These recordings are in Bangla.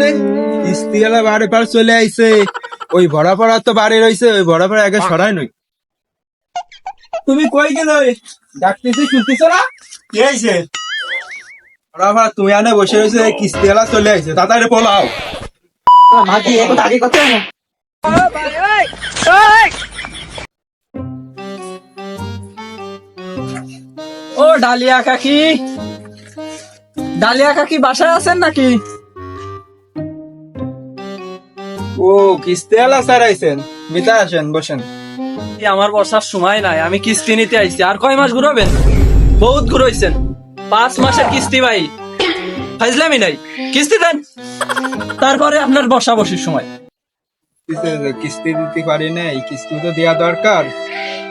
রে কিস্তি এলা বাড়ি পার চলে আইছে, ওই ভরা পড়া তো বাড়ি রয়েছে, ওই ভরা পড়া আগে সরাই নই। তুমি কই গেল? ডাকতেছি শুনতেছ না? কি হয়েছে? ভরা পড়া তুমি আনে বসে রয়েছে, কিস্তি এলা চলে আইছে, তাড়াতাড়ি পলাও। মাঝি এখন আগে কথা না। ও ডালিয়া কাকি, ডালিয়া কাকি বাসায় আছেন নাকি? ও কিস্তি এলা স্যার আইছেন, মিতা আসেন বসেন। আমার বর্ষার সময় নাই, আমি কিস্তি নিতে আইছি। আর কয় মাস ঘুরাবেন? বহুত ঘুরাইছেন, 5 মাসের কিস্তি ভাই, ফাইজলামি নাই, কিস্তি দেন, তারপরে আপনার বর্ষা বসির সময়। কিস্তি দিতে পারি নাই, কিস্তি তো দেওয়া দরকার,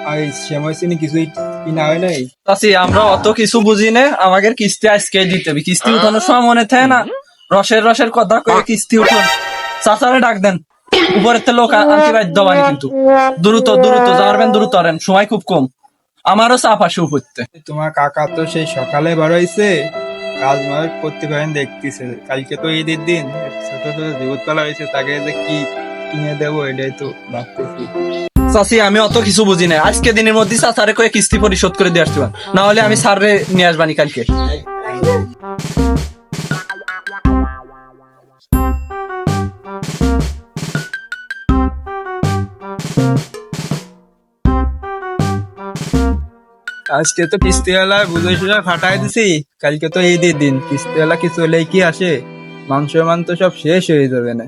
আর সময় চিনি কিছুই কিনা হয় নাই। চাচি আমরা অত কিছু বুঝি না, আমাদের কিস্তি আজকে দিতে হবে। কিস্তি উঠানোর সময় মনে থাকে না, রসের রসের কথা কয়ে কিস্তি উঠান। চাচারে ডাক দেন, উপরের তো লোক আনতে বাধ্য বানি, কিন্তু দ্রুত দ্রুত যাবেন, দ্রুত আরেন, সময় খুব কম, আমারও চাপ আসে উপরতে। তোমার কাকা তো সেই সকালে বাড়াইছে, কাজ মার করতে পারেন দেখতেছে। কালকে তো ঈদের দিন, ছোট ছোট জীবতলা হয়েছে, তাকে যে কি কিনে দেবো এটাই তো ভাবতেছি। চাচি আমি অত কিছু বুঝি না, আজকে দিনের মধ্যে চাচারে কয়ে কিস্তি পরিশোধ করে দিয়ে আসতে, না হলে আমি স্যাররে নিয়ে আসবানি কালকে। আজকে তো কিস্তিওয়ালা বুঝে সুঝে ফাটাই দিছি, কালকে তো ঈদের দিন, কিস্তিওয়ালা কিছু হলেই কি আসে, মাংস মান তো সব শেষ হয়ে যাবে না।